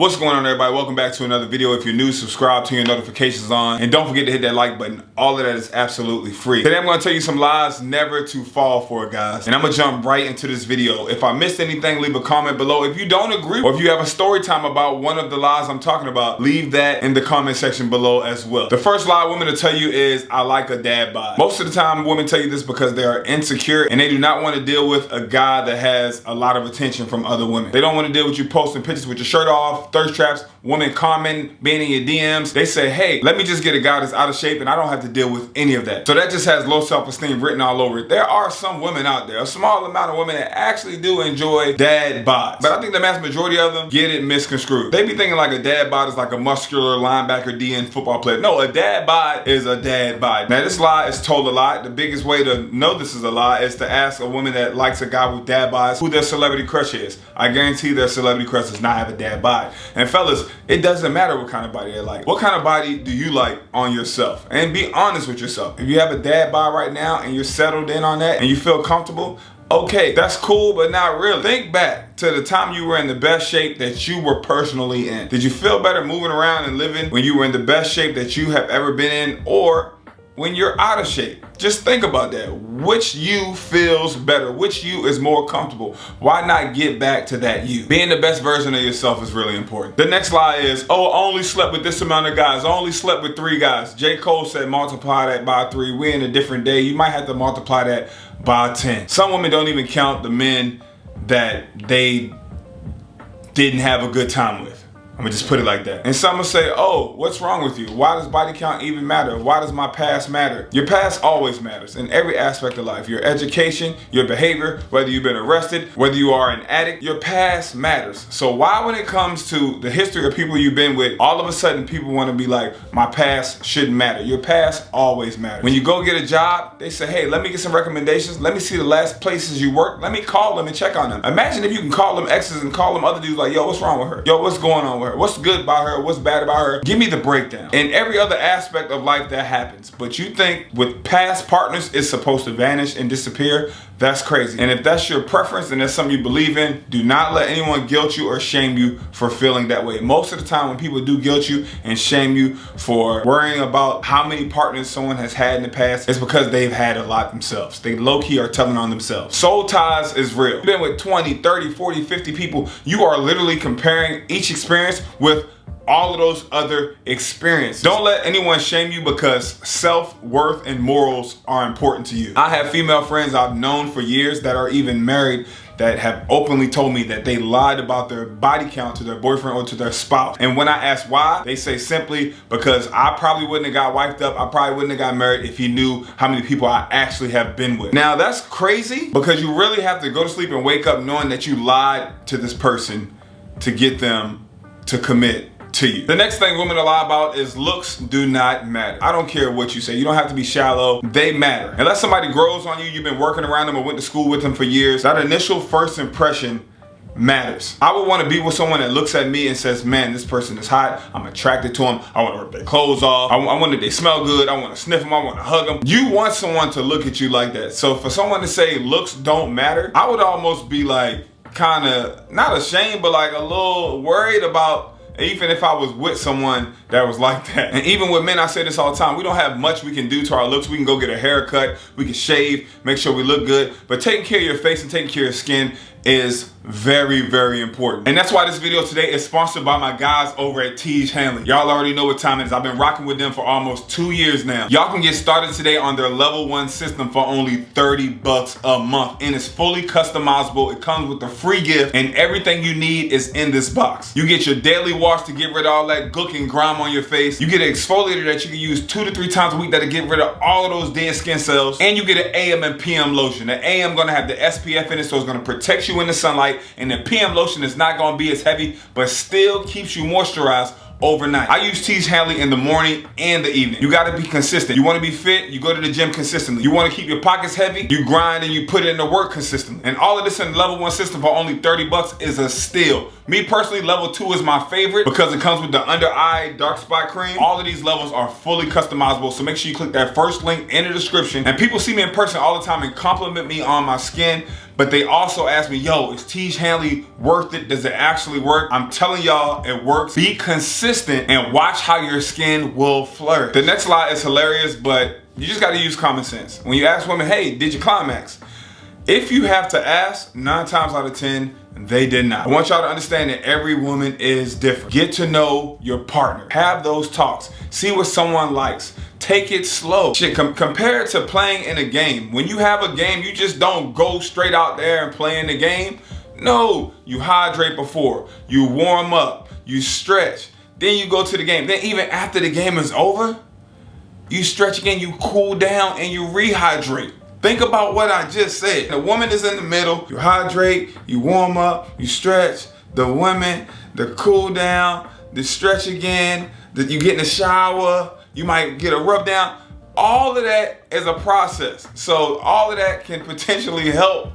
What's going on, everybody? Welcome back to another video. If you're new, subscribe, turn your notifications on, and don't forget to hit that like button. All of that is absolutely free. Today I'm going to tell you some lies never to fall for, guys, and I'm going to jump right into this video. If I missed anything, leave a comment below. If you don't agree, or if you have a story time about one of the lies I'm talking about, leave that in the comment section below as well. The first lie women will tell you is, I like a dad bod. Most of the time women tell you this because they are insecure and they do not want to deal with a guy that has a lot of attention from other women. They don't want to deal with you posting pictures with your shirt off, thirst traps, women commenting, being in your DMs. They say, hey, let me just get a guy that's out of shape and I don't have to deal with any of that. So that just has low self-esteem written all over it. There are some women out there, a small amount of women that actually do enjoy dad bods. But I think the vast majority of them get it misconstrued. They be thinking like a dad bod is like a muscular linebacker DN football player. No, a dad bod is a dad bod. Now this lie is told a lot. The biggest way to know this is a lie is to ask a woman that likes a guy with dad bods who their celebrity crush is. I guarantee their celebrity crush does not have a dad bod. And fellas, it doesn't matter what kind of body they like. What kind of body do you like on yourself? And be honest with yourself. If you have a dad bod right now and you're settled in on that and you feel comfortable, okay, that's cool, but not really. Think back to the time you were in the best shape that you were personally in. Did you feel better moving around and living when you were in the best shape that you have ever been in, or when you're out of shape? Just think about that. Which you feels better? Which you is more comfortable? Why not get back to that you? Being the best version of yourself is really important. The next lie is, oh, I only slept with this amount of guys. I only slept with 3 guys. J. Cole said multiply that by 3. We're in a different day. You might have to multiply that by 10. Some women don't even count the men that they didn't have a good time with. I'm gonna just put it like that. And some will say, oh, what's wrong with you? Why does body count even matter? Why does my past matter? Your past always matters in every aspect of life. Your education, your behavior, whether you've been arrested, whether you are an addict, your past matters. So why, when it comes to the history of people you've been with, all of a sudden people wanna be like, my past shouldn't matter? Your past always matters. When you go get a job, they say, hey, let me get some recommendations. Let me see the last places you worked. Let me call them and check on them. Imagine if you can call them exes and call them other dudes like, yo, what's wrong with her? Yo, what's going on with her? What's good about her? What's bad about her? Give me the breakdown. In every other aspect of life that happens. But you think with past partners it's supposed to vanish and disappear? That's crazy. And if that's your preference and that's something you believe in, do not let anyone guilt you or shame you for feeling that way. Most of the time when people do guilt you and shame you for worrying about how many partners someone has had in the past, it's because they've had a lot themselves. They low-key are telling on themselves. Soul ties is real. You've been with 20, 30, 40, 50 people. You are literally comparing each experience with all of those other experiences. Don't let anyone shame you because self-worth and morals are important to you. I have female friends I've known for years that are even married that have openly told me that they lied about their body count to their boyfriend or to their spouse. And when I ask why, they say simply because I probably wouldn't have got wiped up, I probably wouldn't have got married if he knew how many people I actually have been with. Now that's crazy because you really have to go to sleep and wake up knowing that you lied to this person to get them to commit to you. The next thing women will lie about is looks do not matter. I don't care what you say. You don't have to be shallow. They matter. Unless somebody grows on you, you've been working around them or went to school with them for years, that initial first impression matters. I would want to be with someone that looks at me and says, man, this person is hot. I'm attracted to them. I want to rip their clothes off. I want that they smell good. I want to sniff them. I want to hug them. You want someone to look at you like that. So for someone to say looks don't matter, I would almost be like kind of not ashamed, but like a little worried about even if I was with someone that was like that. And even with men, I say this all the time, we don't have much we can do to our looks. We can go get a haircut, we can shave, make sure we look good, but taking care of your face and taking care of your skin is very, very important. And that's why this video today is sponsored by my guys over at Tiege Hanley. Y'all already know what time it is. I've been rocking with them for almost 2 years now. Y'all can get started today on their level 1 system for only 30 bucks a month. And it's fully customizable. It comes with a free gift and everything you need is in this box. You get your daily wash to get rid of all that gook and grime on your face. You get an exfoliator that you can use 2 to 3 times a week that'll get rid of all of those dead skin cells. And you get an AM and PM lotion. The AM gonna have the SPF in it, so it's gonna protect you in the sunlight, and the PM lotion is not gonna be as heavy, but still keeps you moisturized overnight. I use Tiege Hanley in the morning and the evening. You gotta be consistent. You wanna be fit, you go to the gym consistently. You wanna keep your pockets heavy, you grind and you put it into work consistently. And all of this in level 1 system for only 30 bucks is a steal. Me personally, level 2 is my favorite because it comes with the under eye dark spot cream. All of these levels are fully customizable, so make sure you click that first link in the description. And people see me in person all the time and compliment me on my skin, but they also ask me, yo, is Tiege Hanley worth it? Does it actually work? I'm telling y'all, it works. Be consistent and watch how your skin will flourish. The next lie is hilarious, but you just gotta use common sense. When you ask women, hey, did you climax? If you have to ask, 9 times out of 10, they did not. I want y'all to understand that every woman is different. Get to know your partner. Have those talks. See what someone likes. Take it slow. Shit, compare it to playing in a game. When you have a game, you just don't go straight out there and play in the game. No, you hydrate before, you warm up, you stretch, then you go to the game. Then even after the game is over, you stretch again, you cool down, and you rehydrate. Think about what I just said. The woman is in the middle. You hydrate, you warm up, you stretch. The women, the cool down, the stretch again, you get in the shower, you might get a rub down. All of that is a process. So all of that can potentially help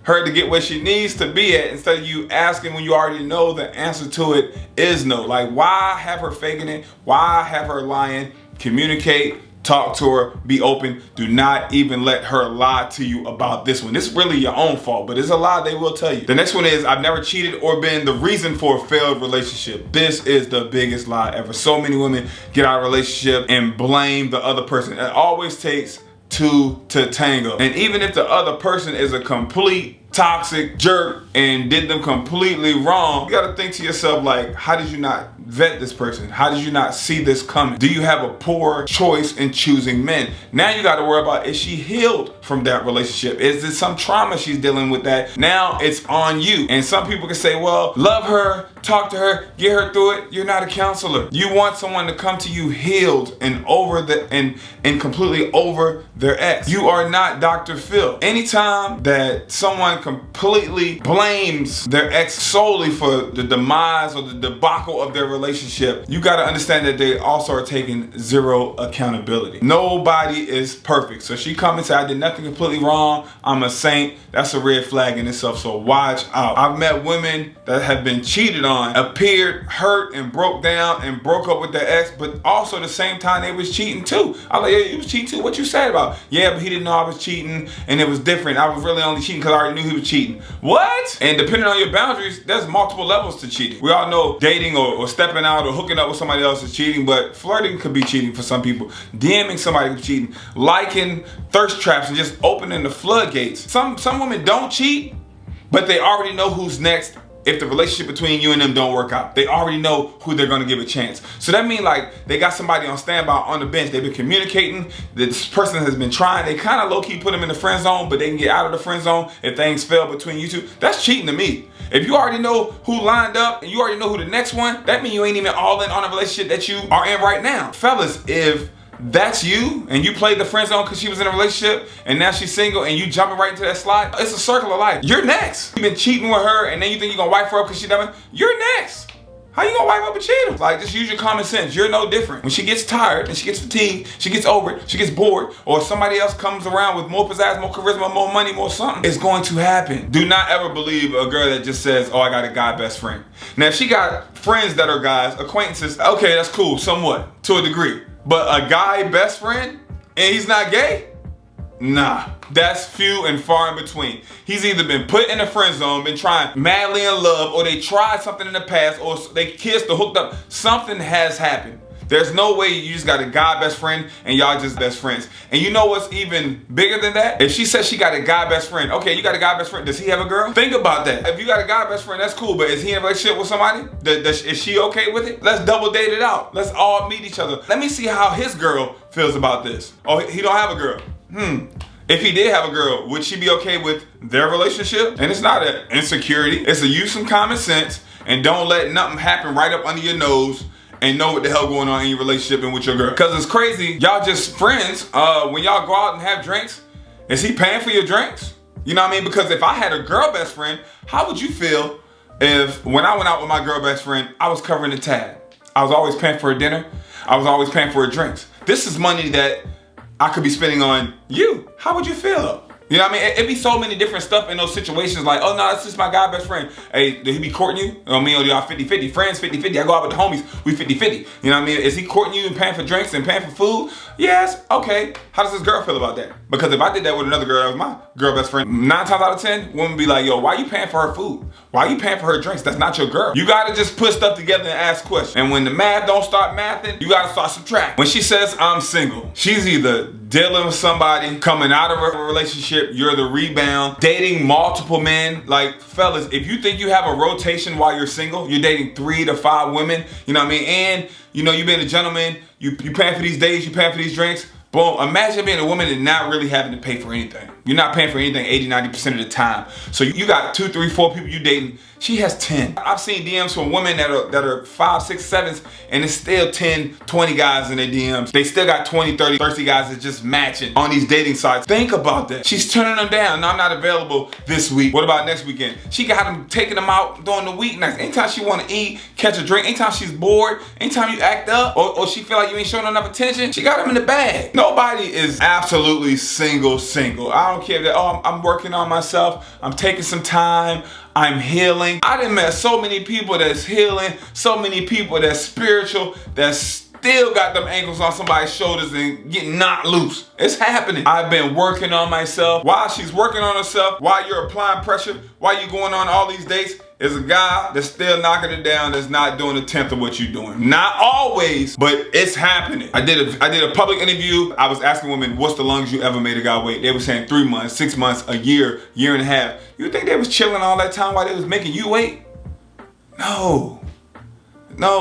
her to get where she needs to be at, instead of you asking when you already know the answer to it is no. Like, why have her faking it? Why have her lying? Communicate. Talk to her, be open. Do not even let her lie to you about this one. This is really your own fault, but it's a lie they will tell you. The next one is, I've never cheated or been the reason for a failed relationship. This is the biggest lie ever. So many women get out of a relationship and blame the other person. It always takes 2 to tango. And even if the other person is a complete toxic jerk and did them completely wrong, you gotta think to yourself, like, how did you not vet this person? How did you not see this coming? Do you have a poor choice in choosing men? Now you gotta worry about, is she healed from that relationship? Is there some trauma she's dealing with that? Now it's on you. And some people can say, well, love her, talk to her, get her through it. You're not a counselor. You want someone to come to you healed and over and completely over their ex. You are not Dr. Phil. Anytime that someone completely blames their ex solely for the demise or the debacle of their relationship, you got to understand that they also are taking zero accountability. Nobody is perfect. So she come and say, I did nothing completely wrong, I'm a saint. That's a red flag in itself, so watch out. I've met women that have been cheated on, appeared hurt and broke down and broke up with their ex, but also the same time they was cheating too. I was like, yeah, you was cheating too? What you sad about? Yeah, but he didn't know I was cheating and it was different. I was really only cheating because I already knew he was cheating. What? And depending on your boundaries, there's multiple levels to cheating. We all know dating or stepping out or hooking up with somebody else is cheating, but flirting could be cheating for some people. DMing somebody could be cheating. Liking thirst traps and just opening the floodgates. Some women don't cheat, but they already know who's next. If the relationship between you and them don't work out, they already know who they're gonna give a chance. So that means, like, they got somebody on standby on the bench. They've been communicating. This person has been trying. They kind of low-key put them in the friend zone, but they can get out of the friend zone if things fail between you two. That's cheating to me. If you already know who lined up and you already know who the next one, that means you ain't even all in on a relationship that you are in right now. Fellas, if that's you and you played the friend zone because she was in a relationship and now she's single and you jumping right into that slide, it's a circle of life. You're next. You've been cheating with her and then you think you're gonna wipe her up because she done. You're next. How you gonna wipe up a cheater? Like, just use your common sense. You're no different. When she gets tired and she gets fatigued, she gets over it, she gets bored, or somebody else comes around with more pizzazz, more charisma, more money, more something, it's going to happen. Do not ever believe a girl that just says, oh, I got a guy best friend. Now, if she got friends that are guys, acquaintances, okay, that's cool, somewhat, to a degree. But a guy best friend and he's not gay? Nah, that's few and far in between. He's either been put in a friend zone, been trying madly in love, or they tried something in the past, or they kissed or hooked up. Something has happened. There's no way you just got a guy best friend and y'all just best friends. And you know what's even bigger than that? If she says she got a guy best friend, okay, you got a guy best friend, does he have a girl? Think about that. If you got a guy best friend, that's cool, but is he in a relationship with somebody? Is she okay with it? Let's double date it out. Let's all meet each other. Let me see how his girl feels about this. Oh, he don't have a girl. If he did have a girl, would she be okay with their relationship? And it's not an insecurity. It's a use some common sense and don't let nothing happen right up under your nose and know what the hell going on in your relationship and with your girl. Because it's crazy, y'all just friends. When y'all go out and have drinks, is he paying for your drinks? You know what I mean? Because if I had a girl best friend, how would you feel if when I went out with my girl best friend, I was covering the tab? I was always paying for her dinner. I was always paying for her drinks. This is money that I could be spending on you. How would you feel? You know what I mean? It be so many different stuff in those situations. Like, oh no, that's just my guy best friend. Hey, did he be courting you? I mean, y'all 50-50, friends 50-50. I go out with the homies, we 50-50. You know what I mean? Is he courting you and paying for drinks and paying for food? Yes, okay. How does this girl feel about that? Because if I did that with another girl, that was my girl best friend, 9 times out of 10, women be like, yo, why you paying for her food? Why you paying for her drinks? That's not your girl. You gotta just put stuff together and ask questions. And when the math don't start mathing, you gotta start subtracting. When she says, I'm single, she's either dealing with somebody, coming out of a relationship, you're the rebound, dating multiple men. Like, fellas, if you think you have a rotation while you're single, you're dating 3 to 5 women, you know what I mean? And, you know, you being a gentleman, you paying for these dates, you paying for these drinks. Boom, imagine being a woman and not really having to pay for anything. You're not paying for anything 80-90% of the time. So you got 2, 3, 4 people you dating. She has 10. I've seen DMs from women that are 5, 6, 7s, and it's still 10, 20 guys in their DMs. They still got 20, 30, 30 guys that just matching on these dating sites. Think about that. She's turning them down. No, I'm not available this week. What about next weekend? She got them taking them out during the weeknights. Anytime she want to eat, catch a drink, anytime she's bored, anytime you act up, or she feel like you ain't showing enough attention, she got them in the bag. Nobody is absolutely single. I don't care that, oh, I'm working on myself, I'm taking some time, I'm healing. I done met so many people that's healing, so many people that's spiritual, that's still got them ankles on somebody's shoulders and getting knocked loose. It's happening. I've been working on myself. While she's working on herself, while you're applying pressure, while you're going on all these dates, is a guy that's still knocking it down, that's not doing a tenth of what you're doing. Not always, but it's happening. I did a public interview. I was asking women, what's the longest you ever made a guy wait? They were saying 3 months, 6 months, a year, year and a half. You think they was chilling all that time while they was making you wait? No,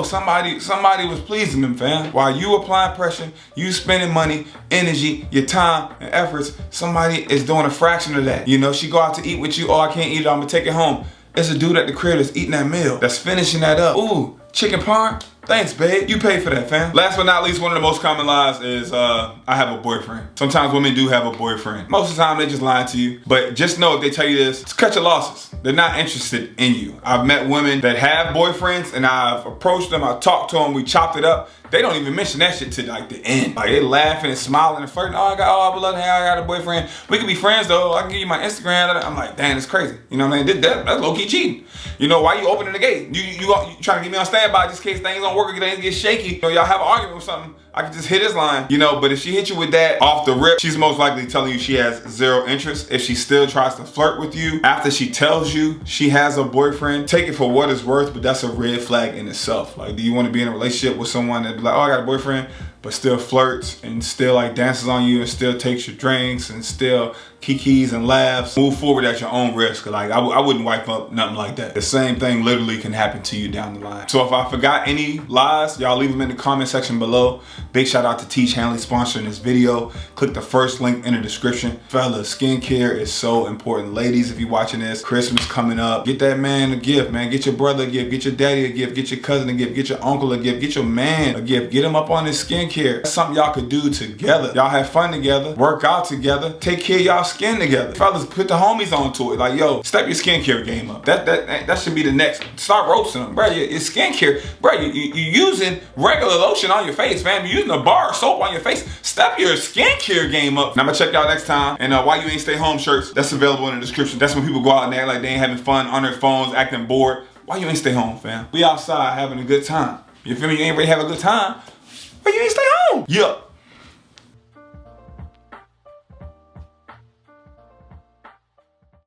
somebody was pleasing them, fam. While you applying pressure, you spending money, energy, your time, and efforts, somebody is doing a fraction of that. You know, she go out to eat with you, oh, I can't eat it, I'm gonna take it home. It's a dude at the crib that's eating that meal, that's finishing that up. Ooh, chicken parm? Thanks, babe. You pay for that, fam. Last but not least, one of the most common lies is, I have a boyfriend. Sometimes women do have a boyfriend. Most of the time, they just lying to you. But just know if they tell you this, just cut your losses. They're not interested in you. I've met women that have boyfriends, and I've approached them, I talked to them, we chopped it up. They don't even mention that shit to like the end. Like they laughing and smiling and flirting. Oh, I got a boyfriend. We can be friends though. I can give you my Instagram. I'm like, damn, it's crazy. You know what I mean? That's low-key cheating. You know, why you opening the gate? You trying to get me on standby just in case things don't work or things get shaky. You know, y'all have an argument with something. I can just hit his line, you know, but if she hit you with that off the rip, she's most likely telling you she has 0 interest. If she still tries to flirt with you after she tells you she has a boyfriend, take it for what it's worth, but that's a red flag in itself. Like, do you want to be in a relationship with someone that be like, oh, I got a boyfriend, but still flirts and still like dances on you and still takes your drinks and still kikis and laughs? Move forward at your own risk. Like, I wouldn't wipe up nothing like that. The same thing literally can happen to you down the line. So if I forgot any lies, y'all leave them in the comment section below. Big shout out to Tiege Hanley sponsoring this video. Click the first link in the description. Fellas, skincare is so important. Ladies, if you're watching this, Christmas coming up, get that man a gift, man. Get your brother a gift, get your daddy a gift, get your cousin a gift, get your uncle a gift, get your man a gift. Get him up on his skincare. That's something y'all could do together. Y'all have fun together, work out together, take care of y'all skin together. Fellas, put the homies onto it. Like, yo, step your skincare game up. That should be the next. Start roasting them, bro. Your skincare, bro. You using regular lotion on your face, fam. You using a bar of soap on your face. Step your skincare game up. And I'm gonna check y'all next time. And why you ain't stay home shirts, that's available in the description. That's when people go out and act like they ain't having fun on their phones, acting bored. Why you ain't stay home, fam? We outside having a good time. You feel me? You ain't ready to have a good time. Why you ain't stay home? Yeah.